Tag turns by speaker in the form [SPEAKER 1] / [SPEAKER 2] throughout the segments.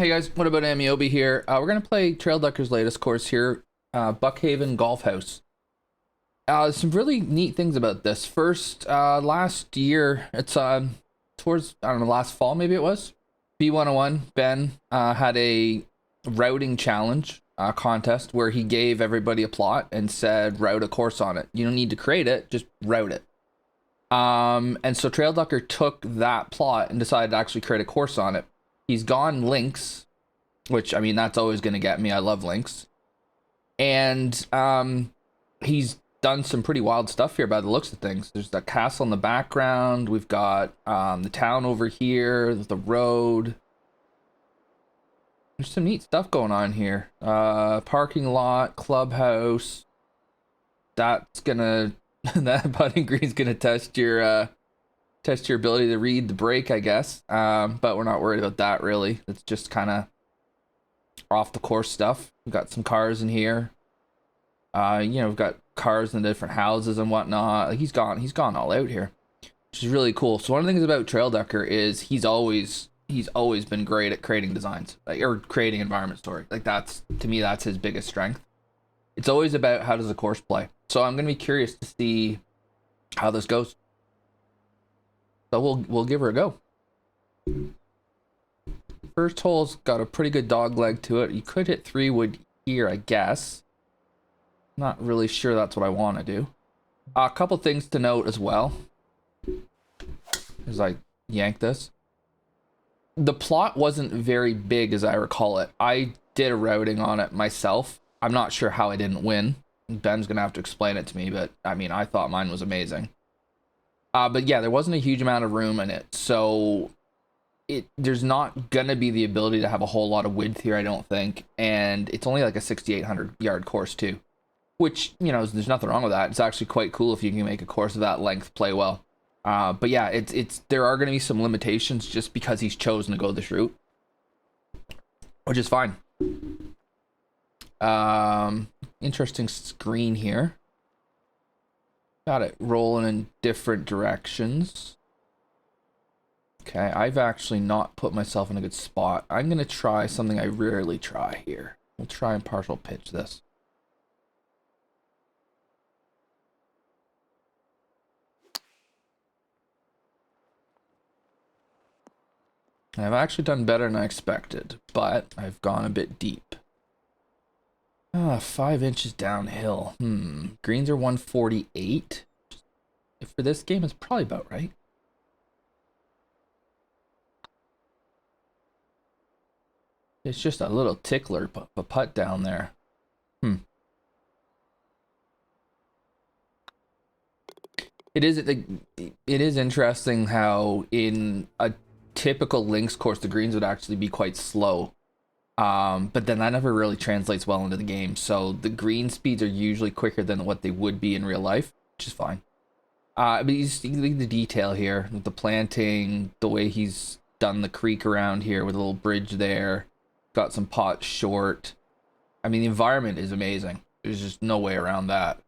[SPEAKER 1] Hey guys, what about Ameobi here? We're gonna play Trailducker's latest course here, Buckhaven Golf House. Some really neat things about this. First, last year, it's towards I don't know, last fall maybe it was. B101 Ben had a routing challenge contest where he gave everybody a plot and said route a course on it. You don't need to create it, just route it. And so Trailducker took that plot and decided to actually create a course on it. He's gone links, which, I mean, that's always going to get me. I love links. And he's done some pretty wild stuff here by the looks of things. There's the castle in the background. We've got the town over here, the road. There's some neat stuff going on here. Parking lot, clubhouse. That's gonna that putting green's gonna test your ability to read the break, I guess. But we're not worried about that really. It's just kind of off the course stuff. We've got some cars in here. We've got cars in the different houses and whatnot. Like he's gone all out here, which is really cool. So one of the things about Trailducker is he's always been great at creating designs, or creating environment story. Like that's, to me, that's his biggest strength. It's always about how does the course play. So I'm gonna be curious to see how this goes. So we'll give her a go. First hole's got a pretty good dog leg to it. You could hit 3-wood here, I guess. Not really sure that's what I want to do. A couple things to note as well as I yank this. The plot wasn't very big as I recall it. I did a routing on it myself. I'm not sure how I didn't win. Ben's gonna have to explain it to me, but I mean, I thought mine was amazing. But yeah, there wasn't a huge amount of room in it, so there's not gonna be the ability to have a whole lot of width here, I don't think. And it's only like a 6,800 yard course too, which, you know, there's nothing wrong with that. It's actually quite cool if you can make a course of that length play well. But yeah, it's there are gonna be some limitations just because he's chosen to go this route, which is fine. Interesting screen here. Got it rolling in different directions. Okay, I've actually not put myself in a good spot. I'm gonna try something I rarely try here. We'll try and partial pitch this. I've actually done better than I expected, but I've gone a bit deep. 5 inches downhill. Greens are 148. For this game, it's probably about right. It's just a little tickler, a putt down there. It is interesting how in a typical links course, the greens would actually be quite slow. But then that never really translates well into the game. So the green speeds are usually quicker than what they would be in real life, which is fine. But you see the detail here with the planting, the way he's done the creek around here with a little bridge there. Got some pots short. I mean, the environment is amazing. There's just no way around that.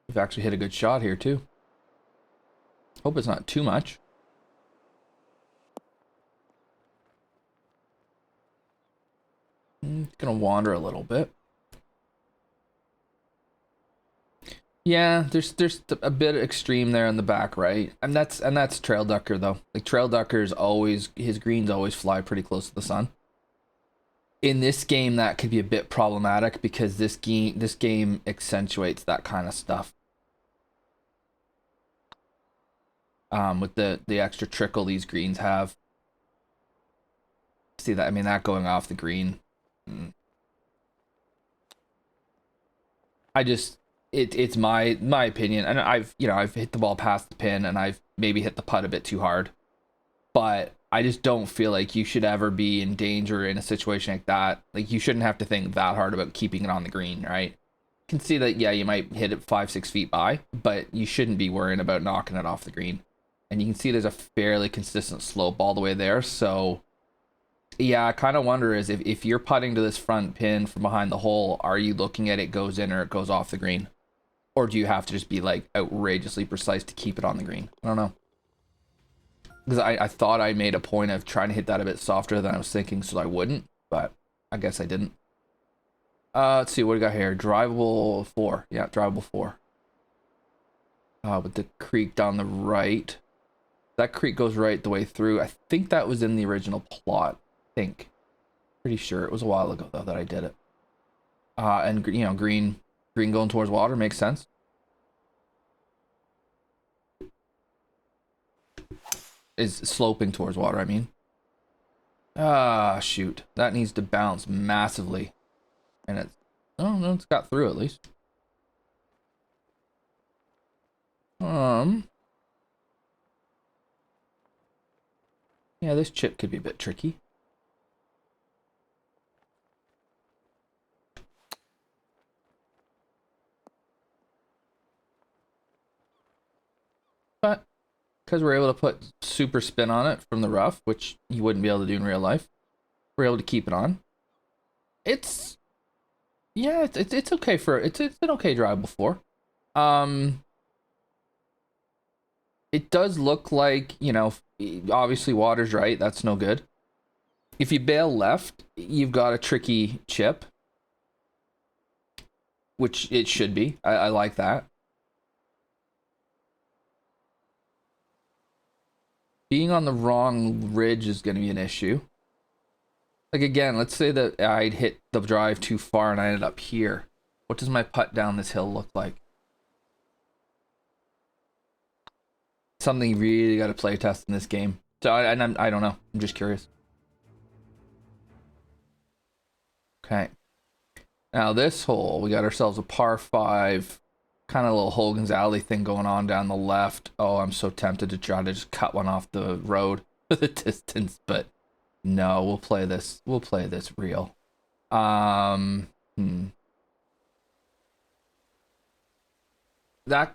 [SPEAKER 1] We've actually hit a good shot here too. Hope it's not too much. It's gonna wander a little bit. Yeah, there's a bit extreme there in the back right, and that's Trailducker though. Like Trailducker's always, his greens always fly pretty close to the sun. In this game, that could be a bit problematic because this game accentuates that kind of stuff. With the extra trickle these greens have. See that? I mean, that going off the green. It's my opinion, and I've hit the ball past the pin and I've maybe hit the putt a bit too hard, but I just don't feel like you should ever be in danger in a situation like that. Like you shouldn't have to think that hard about keeping it on the green, right? You can see that, yeah, you might hit it 5-6 feet by, but you shouldn't be worrying about knocking it off the green. And you can see there's a fairly consistent slope all the way there, so yeah, I kind of wonder is if you're putting to this front pin from behind the hole, are you looking at it goes in or it goes off the green? Or do you have to just be like outrageously precise to keep it on the green? I don't know. Because I thought I made a point of trying to hit that a bit softer than I was thinking, so I wouldn't, but I guess I didn't. Let's see, what do we got here? Drivable 4. Yeah, drivable 4. With the creek down the right. That creek goes right the way through. I think that was in the original plot. I think. Pretty sure. It was a while ago, though, that I did it. And, you know, green going towards water makes sense. Is sloping towards water, I mean. Ah, shoot. That needs to bounce massively. And it's... Oh, no, it's got through at least. Yeah, this chip could be a bit tricky. But because we're able to put super spin on it from the rough, which you wouldn't be able to do in real life, we're able to keep it on. It's... Yeah, it's okay for... It's an okay drivable 4. It does look like, you know, obviously water's right. That's no good. If you bail left, you've got a tricky chip. Which it should be. I like that. Being on the wrong ridge is going to be an issue. Like, again, let's say that I'd hit the drive too far and I ended up here. What does my putt down this hill look like? Something you really got to play test in this game. So I don't know. I'm just curious. Okay. Now this hole, we got ourselves a par 5, kind of a little Hogan's Alley thing going on down the left. Oh, I'm so tempted to try to just cut one off the road for the distance, but no, we'll play this. We'll play this real. That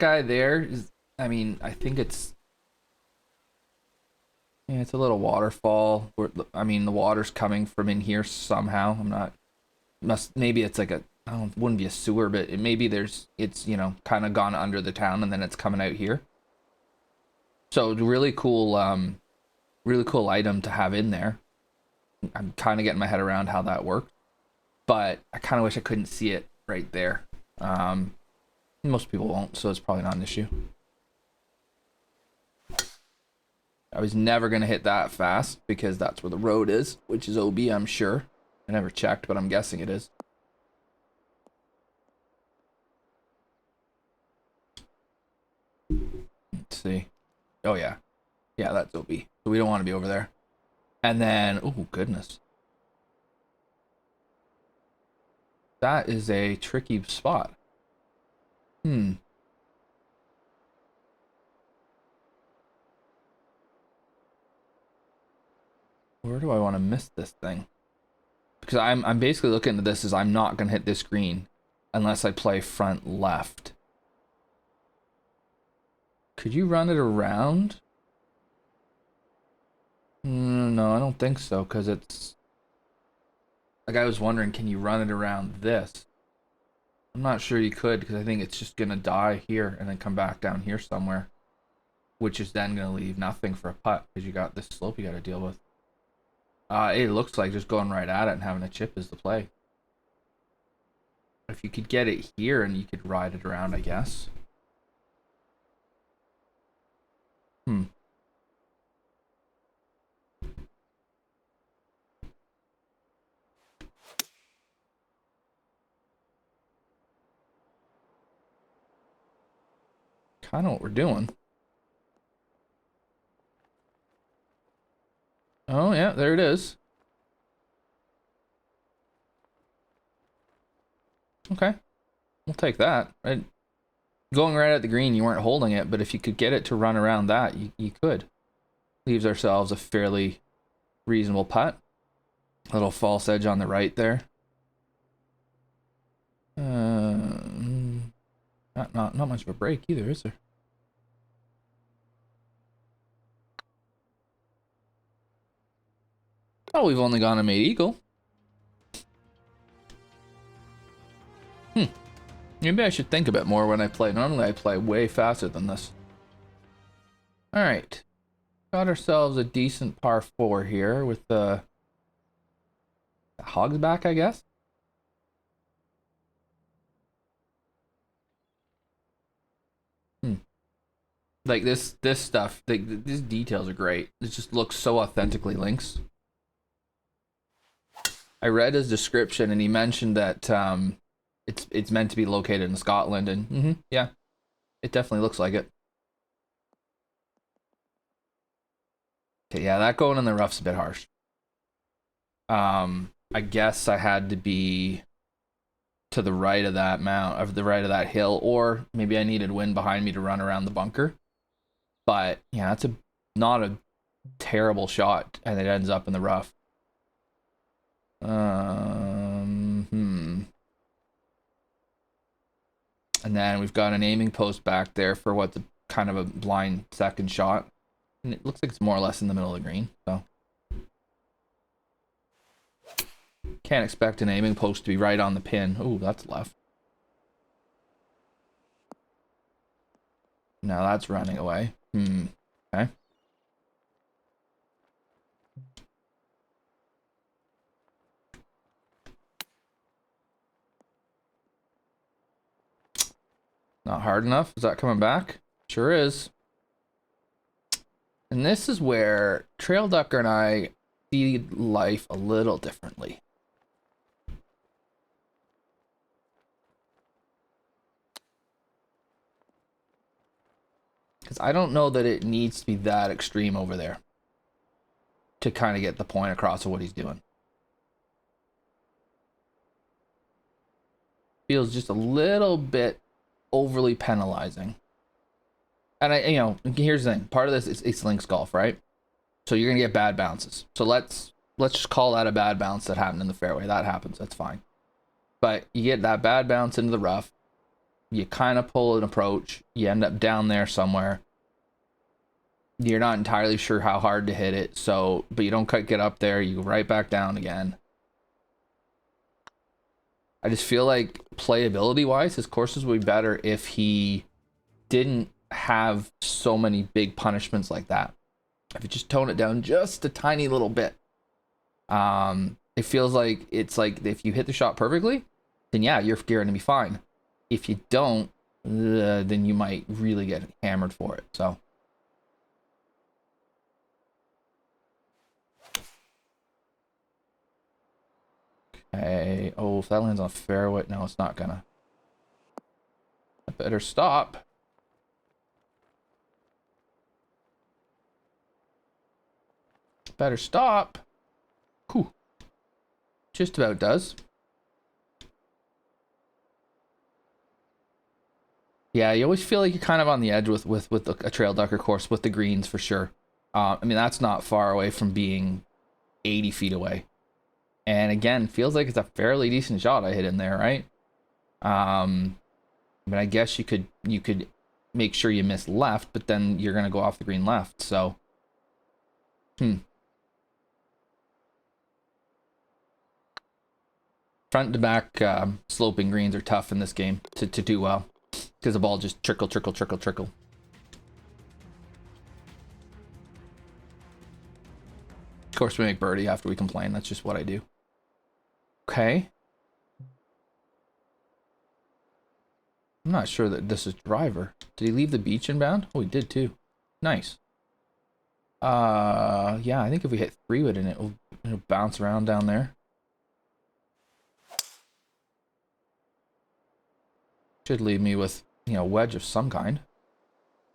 [SPEAKER 1] guy there is, I mean, I think it's... Yeah, it's a little waterfall. I mean, the water's coming from in here somehow. I'm not... Maybe it's like a... I don't... Wouldn't be a sewer, but maybe it's, you know, kind of gone under the town and then it's coming out here. So, really cool item to have in there. I'm kind of getting my head around how that works. But I kind of wish I couldn't see it right there. Most people won't, so it's probably not an issue. I was never going to hit that fast because that's where the road is, which is OB, I'm sure. I never checked, but I'm guessing it is. Let's see. Oh, yeah. Yeah, that's OB. So we don't want to be over there. And then, oh, goodness. That is a tricky spot. Where do I want to miss this thing? Because I'm basically looking at this as I'm not going to hit this green unless I play front left. Could you run it around? No, I don't think so, because it's... Like, I was wondering, can you run it around this? I'm not sure you could, because I think it's just going to die here and then come back down here somewhere. Which is then going to leave nothing for a putt, because you got this slope you got to deal with. It looks like just going right at it and having a chip is the play. If you could get it here and you could ride it around, I guess. Kind of what we're doing. Oh, yeah, there it is. Okay. We'll take that. Going right at the green, you weren't holding it, but if you could get it to run around that, you could. Leaves ourselves a fairly reasonable putt. A little false edge on the right there. Not much of a break either, is there? Oh, we've only gone and made eagle. Maybe I should think a bit more when I play. Normally I play way faster than this. Alright. Got ourselves a decent par 4 here with the hogs back, I guess. Like this stuff, these details are great. It just looks so authentically Lynx. I read his description and he mentioned that it's meant to be located in Scotland, and yeah, it definitely looks like it. Okay, yeah, that going in the rough's a bit harsh. I guess I had to be to the right of that the right of that hill, or maybe I needed wind behind me to run around the bunker. But yeah, that's not a terrible shot, and it ends up in the rough. And then we've got an aiming post back there for what's kind of a blind second shot. And it looks like it's more or less in the middle of the green, so. Can't expect an aiming post to be right on the pin. Oh, that's left. Now that's running away. Okay. Not hard enough. Is that coming back? Sure is. And this is where Trailducker and I see life a little differently. Because I don't know that it needs to be that extreme over there to kind of get the point across of what he's doing. Feels just a little bit overly penalizing. And here's the thing. Part of this is it's links golf, right? So you're gonna get bad bounces. So let's just call that a bad bounce that happened in the fairway. That happens. That's fine. But you get that bad bounce into the rough. You kind of pull an approach. You end up down there somewhere. You're not entirely sure how hard to hit it. So, but you don't quite get up there. You go right back down again. I just feel like playability-wise, his courses would be better if he didn't have so many big punishments like that. If you just tone it down just a tiny little bit. It feels like it's like if you hit the shot perfectly, then yeah, you're going to be fine. If you don't, then you might really get hammered for it. So. Okay. Oh, if that lands on a fairway, no, it's not gonna. I better stop. Better stop. Whew. Just about does. Yeah, you always feel like you're kind of on the edge with a trail ducker course with the greens for sure. I mean, that's not far away from being 80 feet away. And again, feels like it's a fairly decent shot I hit in there, right? I mean, I guess you could make sure you miss left, but then you're gonna go off the green left. So, front to back sloping greens are tough in this game to do well because the ball just trickle. Of course, we make birdie after we complain. That's just what I do. Okay. I'm not sure that this is driver. Did he leave the beach inbound? Oh, he did too. Nice. Yeah, I think if we hit 3-wood in it, it'll bounce around down there. Should leave me with, wedge of some kind.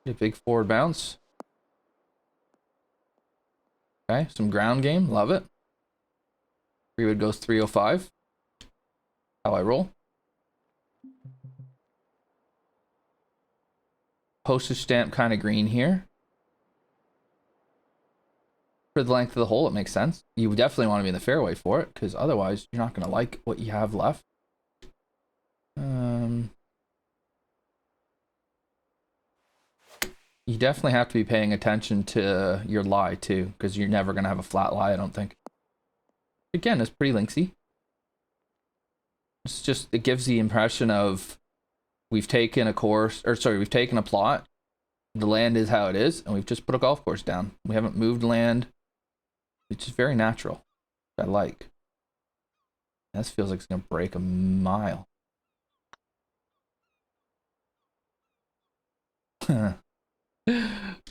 [SPEAKER 1] A big forward bounce. Okay, some ground game. Love it. 3-wood goes 305. How I roll. Postage stamp kind of green here. For the length of the hole, it makes sense. You definitely want to be in the fairway for it, because otherwise you're not going to like what you have left. You definitely have to be paying attention to your lie too, because you're never going to have a flat lie, I don't think. Again, it's pretty linksy. It's just, it gives the impression of we've taken a course, or sorry, we've taken a plot The land is how it is, and we've just put a golf course down. We haven't moved land. It's just very natural. I like. This feels like it's gonna break a mile. Oh,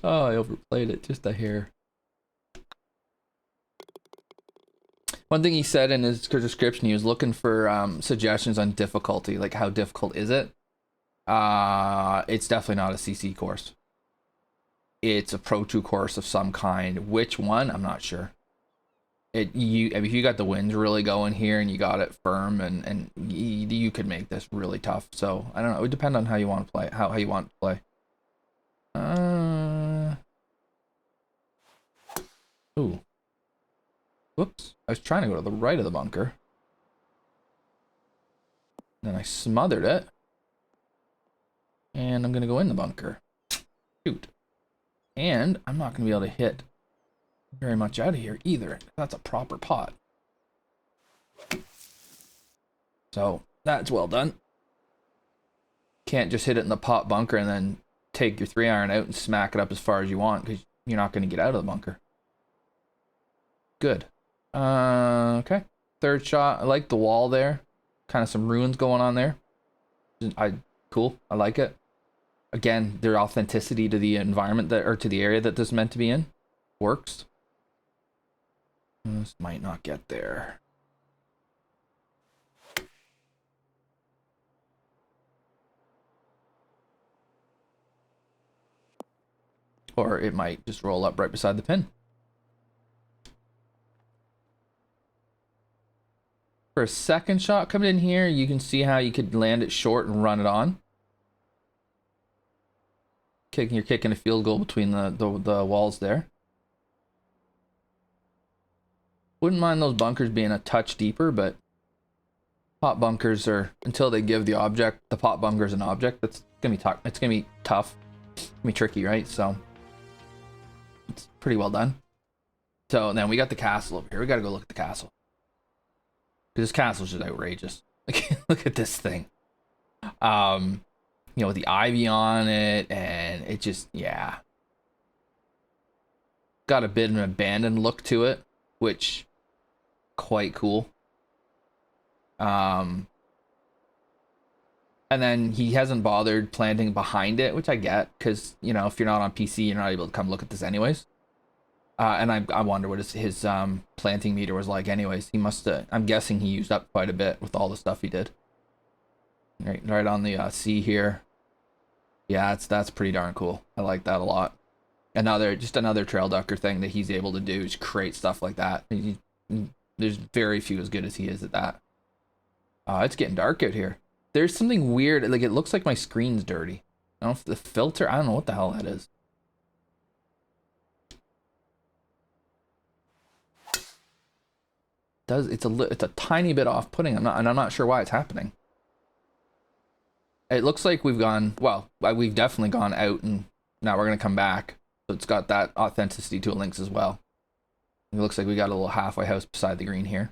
[SPEAKER 1] I overplayed it just a hair. One thing he said in his description, he was looking for suggestions on difficulty, like how difficult is it? It's definitely not a CC course. It's a Pro 2 course of some kind. Which one? I'm not sure. I mean, if you got the winds really going here and you got it firm, and you could make this really tough. So I don't know. It would depend on how you want to play. How you want to play. Ooh. Whoops. I was trying to go to the right of the bunker. Then I smothered it. And I'm going to go in the bunker. Shoot. And I'm not going to be able to hit very much out of here either. That's a proper pot. So that's well done. Can't just hit it in the pot bunker and then take your 3-iron out and smack it up as far as you want, because you're not going to get out of the bunker. Good. Okay. Third shot. I like the wall there. Kind of some ruins going on there. Cool. I like it. Again, their authenticity to the environment that, or to the area that this is meant to be in, works. This might not get there. Or it might just roll up right beside the pin. For a second shot coming in here, you can see how you could land it short and run it on. You're kicking a field goal between the walls there. Wouldn't mind those bunkers being a touch deeper, but pot bunkers are, until they give the pot bunkers an object, that's gonna be tough. It's gonna be tough. It's gonna be tricky, right? So it's pretty well done. So then we got the castle over here. We gotta go look at the castle. Because this castle's just outrageous. Look at this thing. You know, with the ivy on it, and it just, yeah. Got a bit of an abandoned look to it, which, quite cool. And then he hasn't bothered planting behind it, which I get, because, you know, if you're not on PC, you're not able to come look at this anyways. And I wonder what his planting meter was like anyways. He must have, I'm guessing he used up quite a bit with all the stuff he did. Right on the sea here. Yeah, that's pretty darn cool. I like that a lot. Just another trail ducker thing that he's able to do is create stuff like that. There's very few as good as he is at that. It's getting dark out here. There's something weird, like it looks like my screen's dirty. I don't know if the filter, I don't know what the hell that is. It's a tiny bit off-putting. I'm not sure why it's happening. It looks like we've definitely gone out, and now we're gonna come back. So it's got that authenticity to it links as well. It looks like we got a little halfway house beside the green here.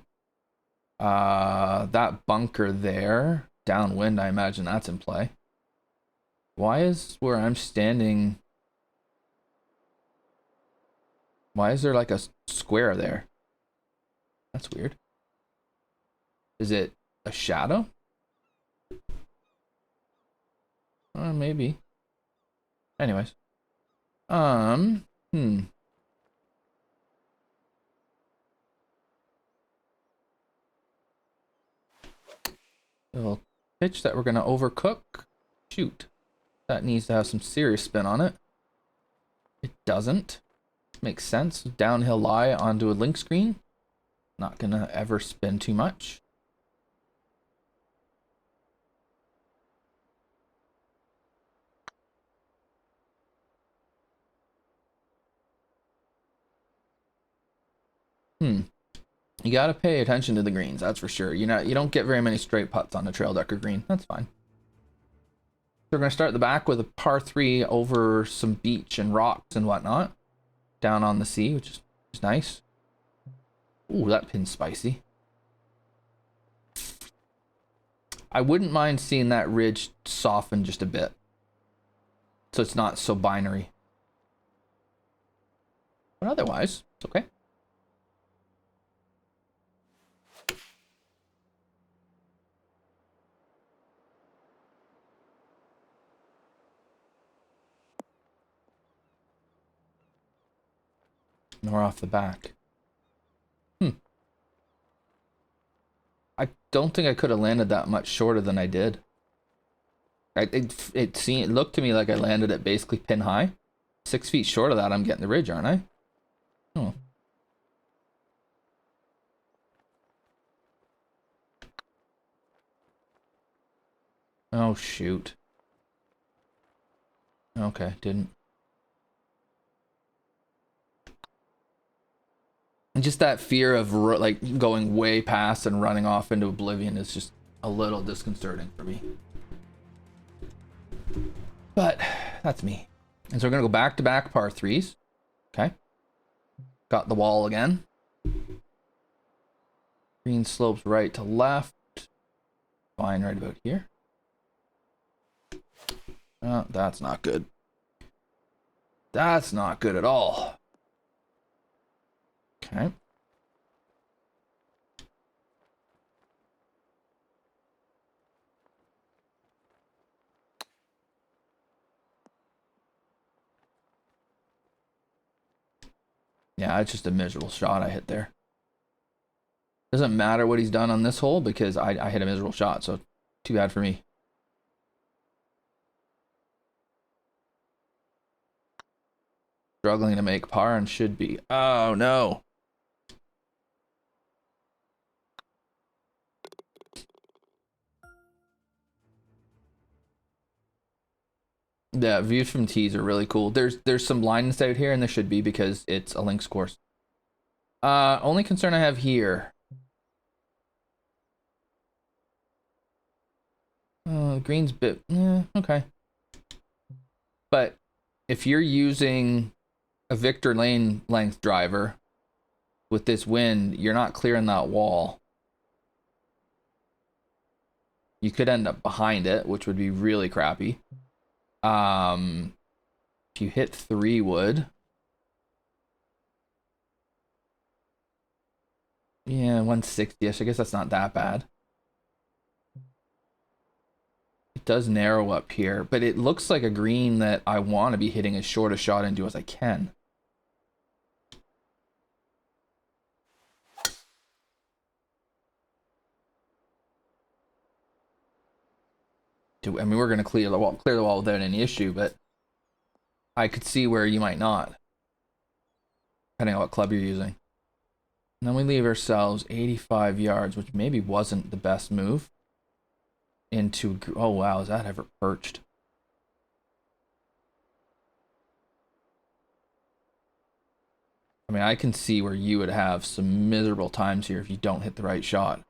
[SPEAKER 1] That bunker there, downwind, I imagine that's in play. Why is where I'm standing? Why is there like a square there? That's weird. Is it a shadow? Maybe. Anyways. Little pitch that we're gonna overcook. Shoot. That needs to have some serious spin on it. It doesn't. Makes sense. Downhill lie onto a link screen. Not gonna ever spin too much. You gotta pay attention to the greens, that's for sure. You don't get very many straight putts on the trail ducker green. That's fine. So we're gonna start the back with a par 3 over some beach and rocks and whatnot. Down on the sea, which is nice. Ooh, that pin's spicy. I wouldn't mind seeing that ridge soften just a bit. So it's not so binary. But otherwise, it's okay. Nor off the back. I don't think I could have landed that much shorter than I did. It looked to me like I landed it basically pin high. 6 feet short of that, I'm getting the ridge, aren't I? Oh. Oh, shoot. Okay, didn't. And just that fear of like going way past and running off into oblivion is just a little disconcerting for me. But that's me. And so we're gonna go back to back par threes. Okay. Got the wall again. Green slopes right to left. Fine right about here. Oh, that's not good. That's not good at all. Okay. Yeah, it's just a miserable shot I hit there. Doesn't matter what he's done on this hole because I hit a miserable shot, so too bad for me. Struggling to make par and should be. Oh no. Yeah, views from tees are really cool. There's some lines out here, and there should be because it's a links course. Only concern I have here. Green's bit, okay. But if you're using a Victor Lane length driver with this wind, you're not clearing that wall. You could end up behind it, which would be really crappy. If you hit 3 wood. Yeah, 160-ish. I guess that's not that bad. It does narrow up here, but it looks like a green that I want to be hitting as short a shot into as I can. I mean, we're going to clear the wall without any issue, but I could see where you might not, depending on what club you're using. And then we leave ourselves 85 yards, which maybe wasn't the best move. Into, oh wow, is that ever perched? I mean, I can see where you would have some miserable times here if you don't hit the right shot.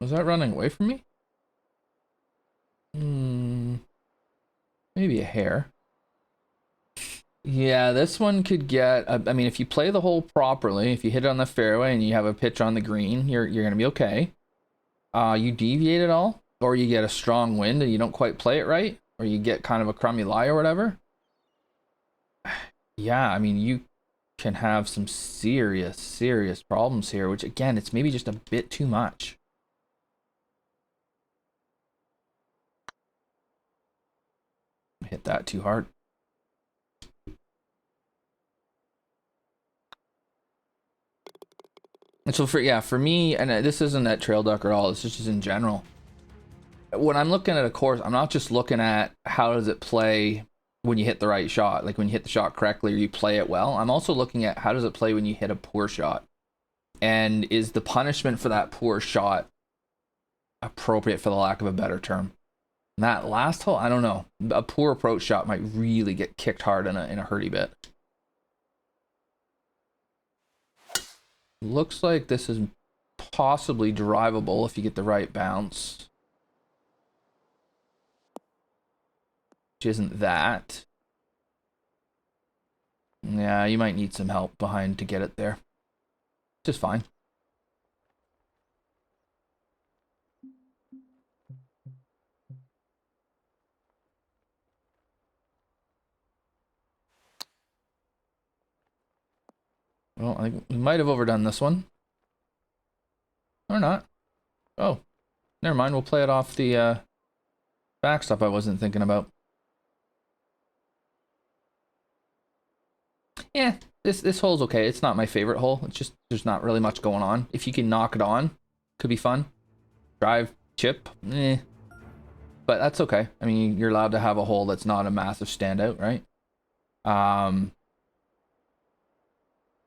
[SPEAKER 1] Was that running away from me? Maybe a hair. Yeah, this one could get, I mean, if you play the hole properly, if you hit it on the fairway and you have a pitch on the green, you're going to be okay. You deviate it all, or you get a strong wind and you don't quite play it right, or you get kind of a crummy lie or whatever. Yeah, I mean, you can have some serious problems here, which again, it's maybe just a bit too much. Hit that too hard. And so for me, and this isn't at trail duck at all, it's just in general. When I'm looking at a course, I'm not just looking at how does it play when you hit the right shot, like when you hit the shot correctly or you play it well. I'm also looking at how does it play when you hit a poor shot, and is the punishment for that poor shot appropriate, for the lack of a better term. And that last hole, I don't know. A poor approach shot might really get kicked hard in a hurdy bit. Looks like this is possibly drivable if you get the right bounce. Which isn't that. Yeah, you might need some help behind to get it there. Just fine. Well, I think we might have overdone this one. Or not. Oh, never mind. We'll play it off the backstop I wasn't thinking about. Yeah, this hole's okay. It's not my favorite hole. It's just there's not really much going on. If you can knock it on, could be fun. Drive, chip, but that's okay. I mean, you're allowed to have a hole that's not a massive standout, right?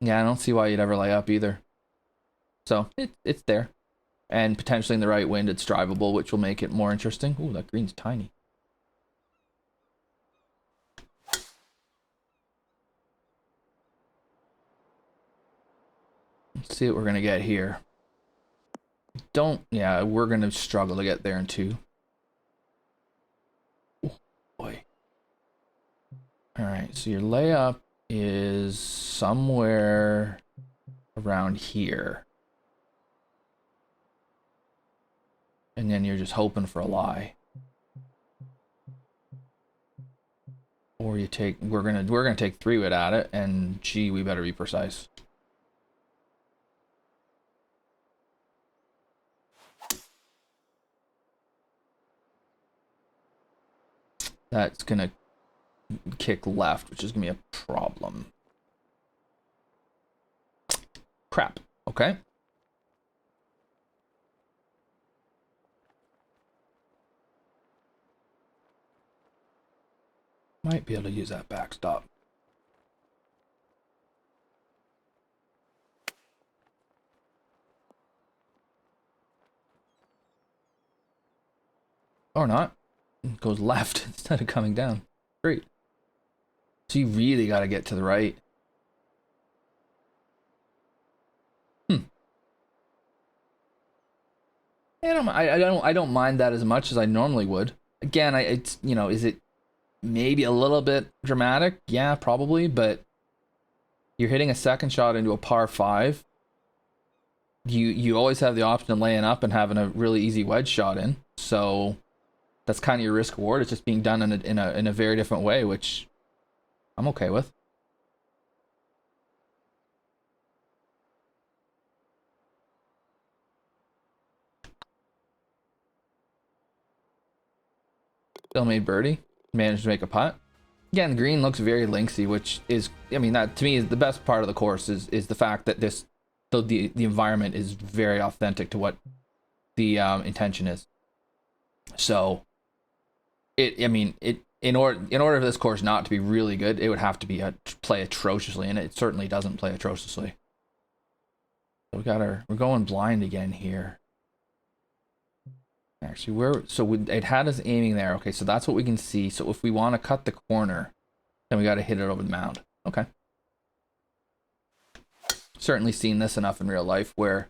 [SPEAKER 1] Yeah, I don't see why you'd ever lay up either. So it's there, and potentially in the right wind, it's drivable, which will make it more interesting. Ooh, that green's tiny. Let's see what we're gonna get here. Yeah, we're gonna struggle to get there in two. Oh boy. All right, so your layup is somewhere around here. And then you're just hoping for a lie. Or you take we're gonna take 3-wood at it, and gee, we better be precise. That's gonna kick left, which is gonna be a problem. Crap. Okay. Might be able to use that backstop. Or not. It goes left instead of coming down. Great. So you really got to get to the right. I don't mind that as much as I normally would. Again, it's is it maybe a little bit dramatic? Yeah, probably, but you're hitting a second shot into a par 5. You always have the option of laying up and having a really easy wedge shot in. So that's kind of your risk reward. It's just being done in a very different way, which I'm okay with. Still made birdie. Managed to make a putt. Again, the green looks very linksy, which is, I mean, that to me is the best part of the course is the fact that the environment is very authentic to what the intention is. So in order for this course not to be really good, it would have to be play atrociously, and it certainly doesn't play atrociously. So we're going blind again here. Actually, it had us aiming there. Okay, so that's what we can see. So if we want to cut the corner, then we got to hit it over the mound. Okay. Certainly seen this enough in real life where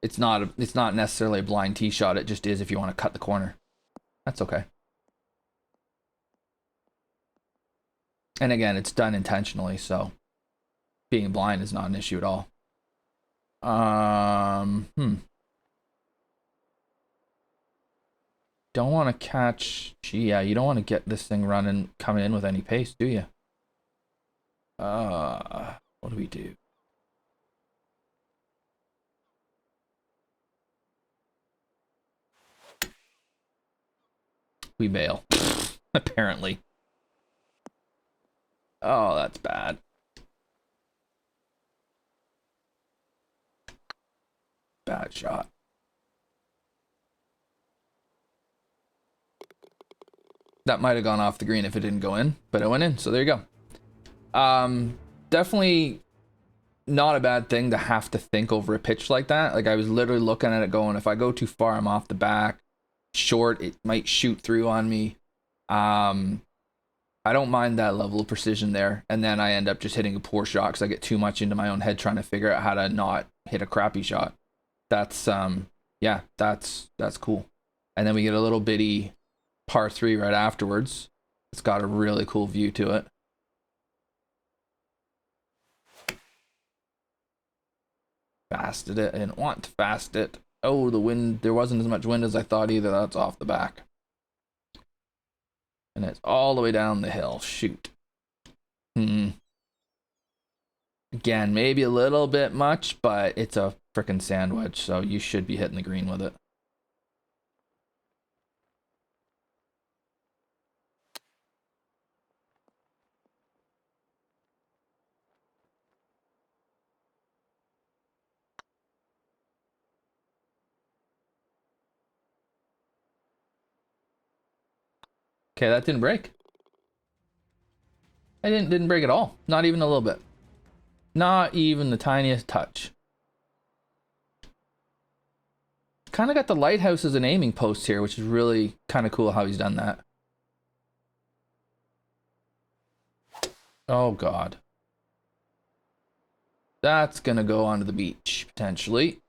[SPEAKER 1] it's not necessarily a blind tee shot. It just is if you want to cut the corner. That's okay. And again, it's done intentionally, so being blind is not an issue at all. Don't want to catch. Gee, yeah, you don't want to get this thing coming in with any pace, do you? What do we do? We bail. Apparently. Oh, that's bad. Bad shot. That might have gone off the green if it didn't go in, but it went in, so there you go. Definitely not a bad thing to have to think over a pitch like that. Like, I was literally looking at it going, if I go too far, I'm off the back. Short, it might shoot through on me. I don't mind that level of precision there, and then I end up just hitting a poor shot because I get too much into my own head trying to figure out how to not hit a crappy shot. That's yeah, that's cool. And then we get a little bitty par 3 right afterwards. It's got a really cool view to it. Fasted it. I didn't want to fast it. Oh, the wind. There wasn't as much wind as I thought either. That's off the back. And it's all the way down the hill. Shoot. Again, maybe a little bit much, but it's a frickin' sand wedge, so you should be hitting the green with it. Okay, that didn't break. I didn't break at all. Not even a little bit. Not even the tiniest touch. Kind of got the lighthouse as an aiming post here, which is really kind of cool how he's done that. Oh, God. That's going to go onto the beach, potentially.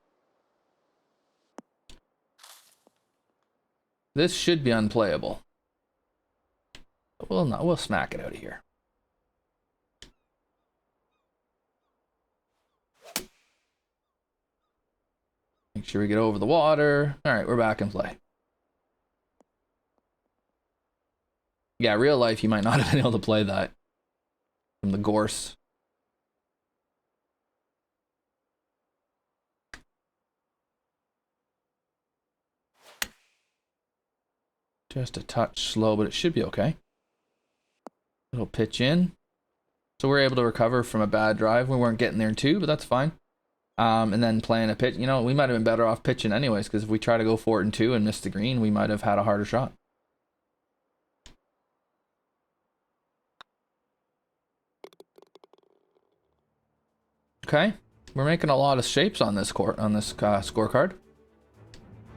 [SPEAKER 1] This should be unplayable. We'll smack it out of here. Make sure we get over the water. All right, we're back in play. Yeah, real life, you might not have been able to play that from the gorse. Just a touch slow, but it should be okay. It'll pitch in. So we're able to recover from a bad drive. We weren't getting there in two, but that's fine. And then playing a pitch. You know, we might have been better off pitching anyways, because if we try to go for it in two and miss the green, we might have had a harder shot. Okay, we're making a lot of shapes on this scorecard. And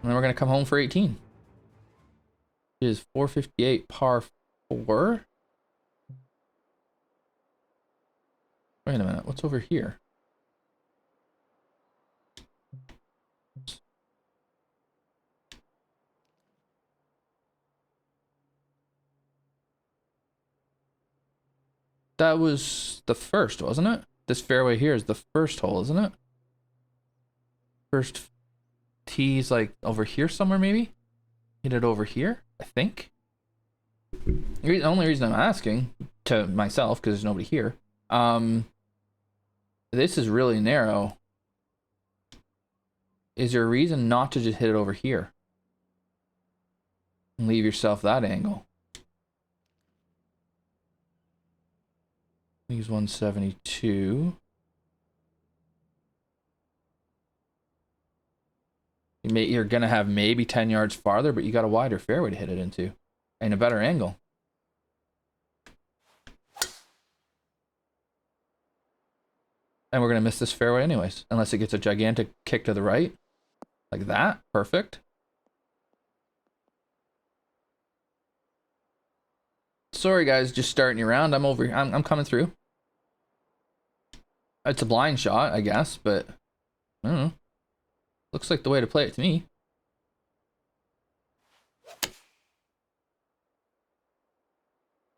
[SPEAKER 1] then we're going to come home for 18. It is 458 par 4. Wait a minute, what's over here? That was the first, wasn't it? This fairway here is the first hole, isn't it? First tee's like over here somewhere, maybe? Hit it over here, I think. The only reason I'm asking to myself, because there's nobody here, this is really narrow. Is there a reason not to just hit it over here? And leave yourself that angle. Use 172. You're going to have maybe 10 yards farther, but you got a wider fairway to hit it into. And a better angle. And we're going to miss this fairway anyways. Unless it gets a gigantic kick to the right. Like that. Perfect. Sorry guys, just starting you around. I'm coming through. It's a blind shot, I guess, but I don't know. Looks like the way to play it to me.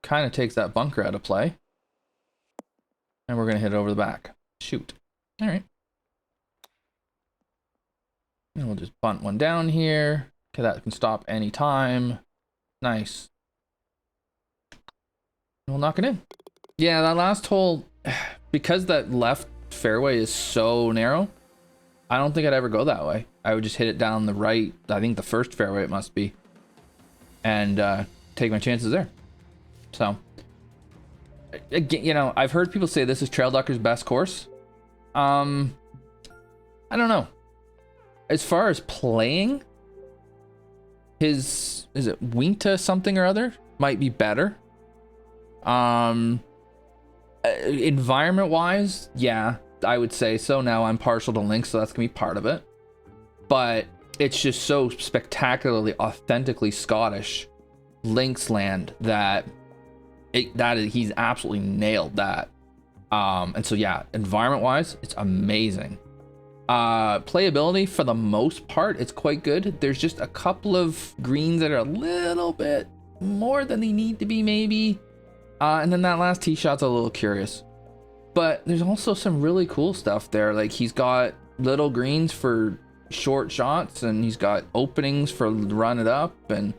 [SPEAKER 1] Kind of takes that bunker out of play. And we're going to hit it over the back. Shoot. All right. And we'll just bunt one down here. Okay, that can stop any time. Nice. We'll knock it in. Yeah, that last hole, because that left fairway is so narrow, I don't think I'd ever go that way. I would just hit it down the right, I think the first fairway it must be, and take my chances there. So, again, you know, I've heard people say this is Trailducker's best course. I don't know. As far as playing, is it Winta something or other might be better. Environment wise, yeah, I would say so. Now I'm partial to links, so that's gonna be part of it, but it's just so spectacularly authentically Scottish links land that he's absolutely nailed that. And so yeah, environment wise, it's amazing. Playability for the most part, it's quite good. There's just a couple of greens that are a little bit more than they need to be, maybe. And then that last tee shot's a little curious. But there's also some really cool stuff there. Like he's got little greens for short shots, and he's got openings for run it up, and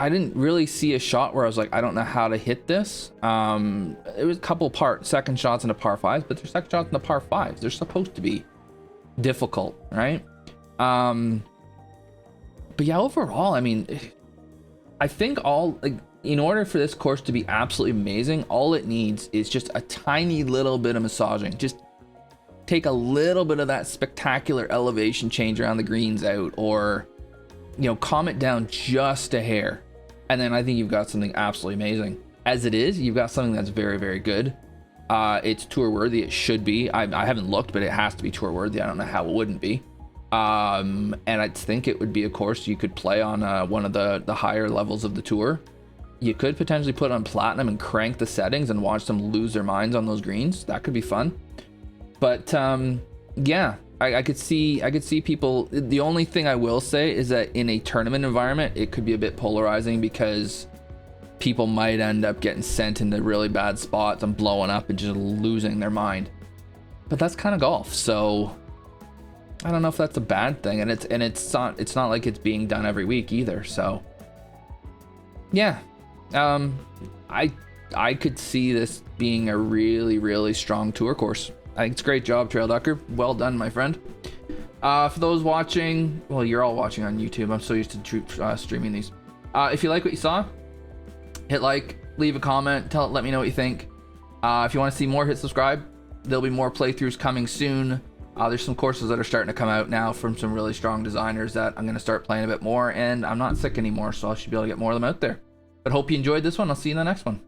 [SPEAKER 1] I didn't really see a shot where I was like, I don't know how to hit this. It was a couple second shots into par fives, but they're second shots into par fives. They're supposed to be difficult, right? But yeah, overall, I mean, I think in order for this course to be absolutely amazing, all it needs is just a tiny little bit of massaging. Just take a little bit of that spectacular elevation change around the greens out, or calm it down just a hair, and then I think you've got something absolutely amazing. As it is, you've got something that's very, very good. It's tour worthy. It should be. I haven't looked, but it has to be tour worthy. I don't know how it wouldn't be. And I think it would be a course you could play on one of the higher levels of the tour. You could potentially put on platinum and crank the settings and watch them lose their minds on those greens. That could be fun. But yeah, I could see people. The only thing I will say is that in a tournament environment, it could be a bit polarizing, because people might end up getting sent into really bad spots and blowing up and just losing their mind. But that's kind of golf, so I don't know if that's a bad thing. And it's not like it's being done every week either. So yeah, I could see this being a really, really strong tour course. I think it's a great job, Trailducker. Well done, my friend. For those watching, well, you're all watching on YouTube. I'm so used to streaming these. If you like what you saw, hit like, leave a comment, let me know what you think. If you want to see more, hit subscribe. There'll be more playthroughs coming soon. There's some courses that are starting to come out now from some really strong designers that I'm going to start playing a bit more, and I'm not sick anymore, so I should be able to get more of them out there. But hope you enjoyed this one. I'll see you in the next one.